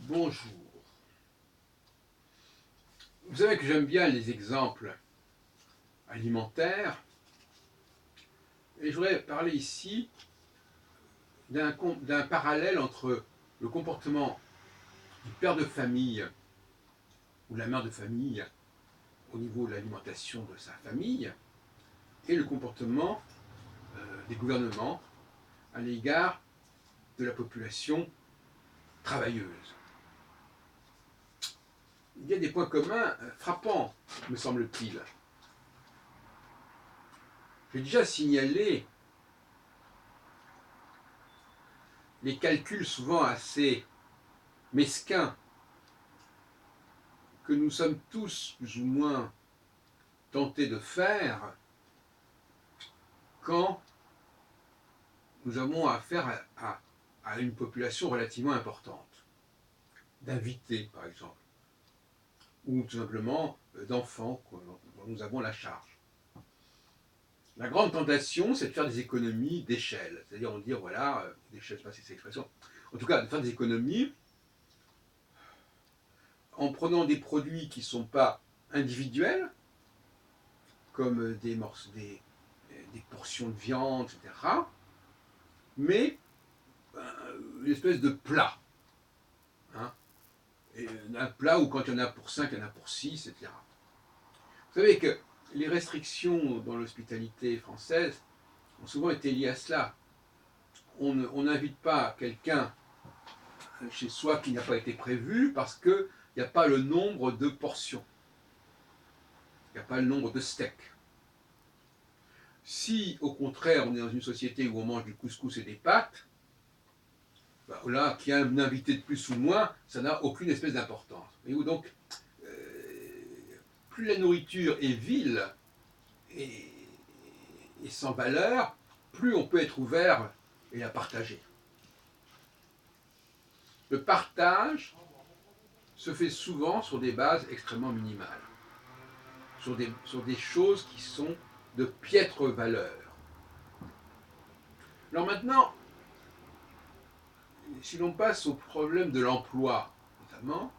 Bonjour. Vous savez que j'aime bien les exemples alimentaires et je voudrais parler ici d'un parallèle entre le comportement du père de famille ou de la mère de famille au niveau de l'alimentation de sa famille et le comportement des gouvernements à l'égard de la population travailleuse. Il y a des points communs frappants, me semble-t-il. J'ai déjà signalé les calculs souvent assez mesquins que nous sommes tous plus ou moins tentés de faire quand nous avons affaire à une population relativement importante, d'invités par exemple, ou tout simplement d'enfants dont nous avons la charge. La grande tentation, c'est de faire des économies d'échelle, c'est-à-dire on dit voilà, d'échelle, je ne sais pas si c'est l'expression, en tout cas de faire des économies en prenant des produits qui ne sont pas individuels, comme des portions de viande, etc., mais une espèce de plat. Hein, et un plat où quand il y en a pour 5, il y en a pour 6, etc. Vous savez que les restrictions dans l'hospitalité française ont souvent été liées à cela. On n'invite pas quelqu'un chez soi qui n'a pas été prévu parce qu'il n'y a pas le nombre de portions. Il n'y a pas le nombre de steaks. Si, au contraire, on est dans une société où on mange du couscous et des pâtes, ben là, qu'il y a un invité de plus ou moins, ça n'a aucune espèce d'importance. Et donc, plus la nourriture est vile et sans valeur, plus on peut être ouvert et la partager. Le partage se fait souvent sur des bases extrêmement minimales, sur des choses qui sont de piètre valeur. Alors maintenant, si l'on passe au problème de l'emploi, notamment,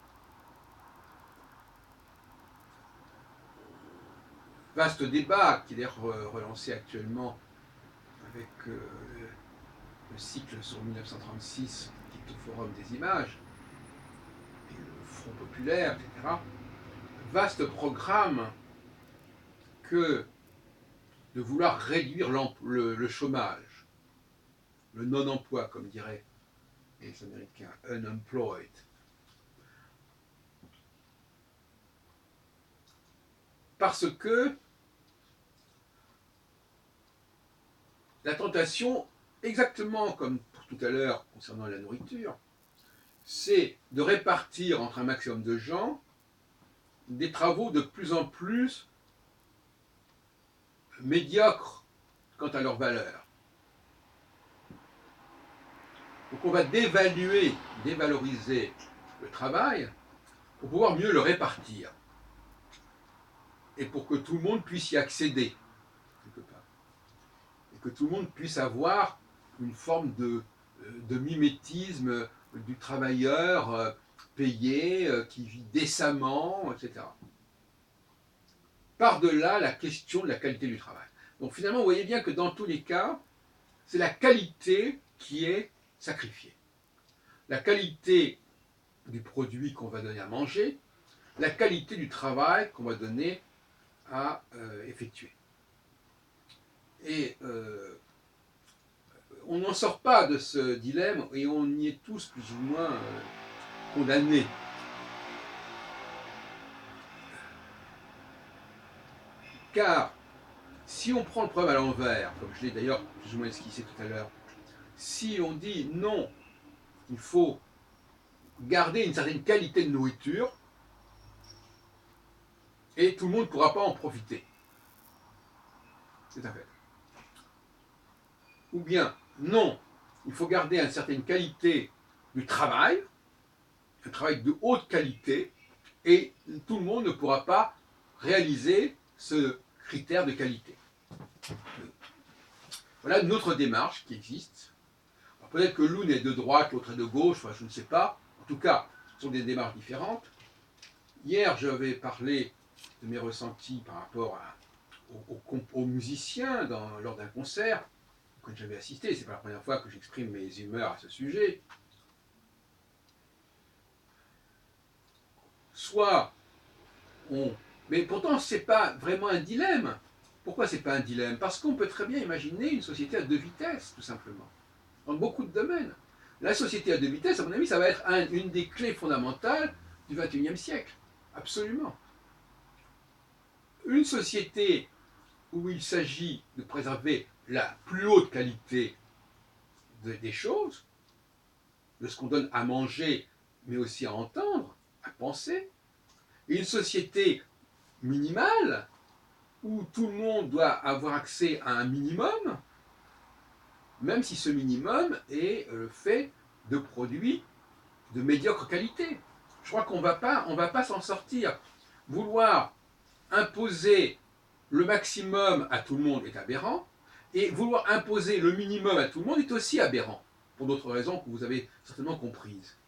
vaste débat qui est relancé actuellement avec le cycle sur 1936, qui est au Forum des images, et le Front populaire, etc. Vaste programme que de vouloir réduire le chômage, le non-emploi, comme diraient les Américains, unemployed. Parce que la tentation, exactement comme pour tout à l'heure concernant la nourriture, c'est de répartir entre un maximum de gens des travaux de plus en plus médiocres quant à leur valeur. Donc on va dévaloriser le travail pour pouvoir mieux le répartir et pour que tout le monde puisse y accéder, quelque part. Et que tout le monde puisse avoir une forme de mimétisme du travailleur payé, qui vit décemment, etc. Par-delà la question de la qualité du travail. Donc finalement, vous voyez bien que dans tous les cas, c'est la qualité qui est sacrifiée. La qualité du produit qu'on va donner à manger, la qualité du travail qu'on va donner à effectuer. Et on n'en sort pas de ce dilemme et on y est tous plus ou moins condamnés. Car si on prend le problème à l'envers, comme je l'ai d'ailleurs plus ou moins esquissé tout à l'heure, si on dit non, il faut garder une certaine qualité de nourriture et tout le monde ne pourra pas en profiter. C'est un fait. Ou bien, non, il faut garder une certaine qualité du travail, un travail de haute qualité, et tout le monde ne pourra pas réaliser ce critère de qualité. Voilà une autre démarche qui existe. Peut-être que l'une est de droite, l'autre est de gauche, enfin, je ne sais pas. En tout cas, Ce sont des démarches différentes. Hier, j'avais parlé de mes ressentis par rapport aux musiciens lors d'un concert auquel j'avais assisté. C'est pas la première fois que j'exprime mes humeurs à ce sujet. Soit on... Mais pourtant, ce n'est pas vraiment un dilemme. Pourquoi ce n'est pas un dilemme? Parce qu'on peut très bien imaginer une société à deux vitesses, tout simplement, dans beaucoup de domaines. La société à deux vitesses, à mon avis, ça va être une des clés fondamentales du XXIe siècle. Absolument. Une société où il s'agit de préserver la plus haute qualité des choses, de ce qu'on donne à manger, mais aussi à entendre, à penser, et une société minimale, où tout le monde doit avoir accès à un minimum, même si ce minimum est fait de produits de médiocre qualité. Je crois qu'on ne va pas s'en sortir. Vouloir imposer le maximum à tout le monde est aberrant, et vouloir imposer le minimum à tout le monde est aussi aberrant, pour d'autres raisons que vous avez certainement comprises.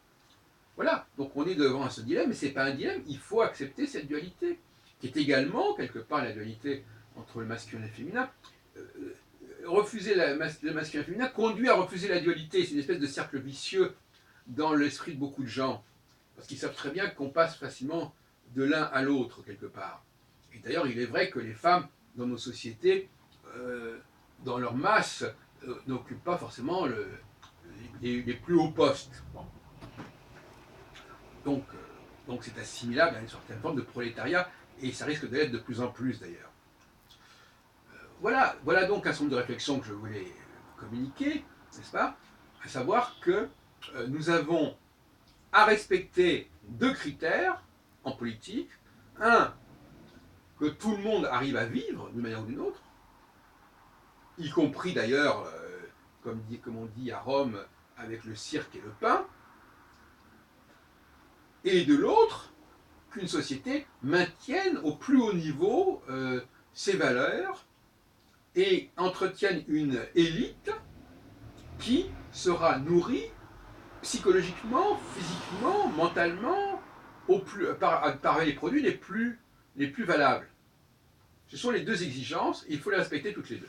Voilà, donc on est devant ce dilemme, mais ce n'est pas un dilemme, il faut accepter cette dualité, qui est également, quelque part, la dualité entre le masculin et le féminin. Refuser le masculin et le féminin conduit à refuser la dualité, c'est une espèce de cercle vicieux dans l'esprit de beaucoup de gens, parce qu'ils savent très bien qu'on passe facilement de l'un à l'autre, quelque part. Et d'ailleurs, il est vrai que les femmes, dans nos sociétés, dans leur masse, n'occupent pas forcément les plus hauts postes. Bon. Donc c'est assimilable à une certaine forme de prolétariat, et ça risque de l'être de plus en plus d'ailleurs. Voilà donc un certain nombre de réflexions que je voulais communiquer, n'est-ce pas? À savoir que nous avons à respecter deux critères en politique. Un, que tout le monde arrive à vivre d'une manière ou d'une autre, y compris d'ailleurs, comme on dit à Rome, avec le cirque et le pain, et de l'autre, qu'une société maintienne au plus haut niveau ses valeurs et entretienne une élite qui sera nourrie psychologiquement, physiquement, mentalement, par les produits les plus valables. Ce sont les deux exigences et il faut les respecter toutes les deux.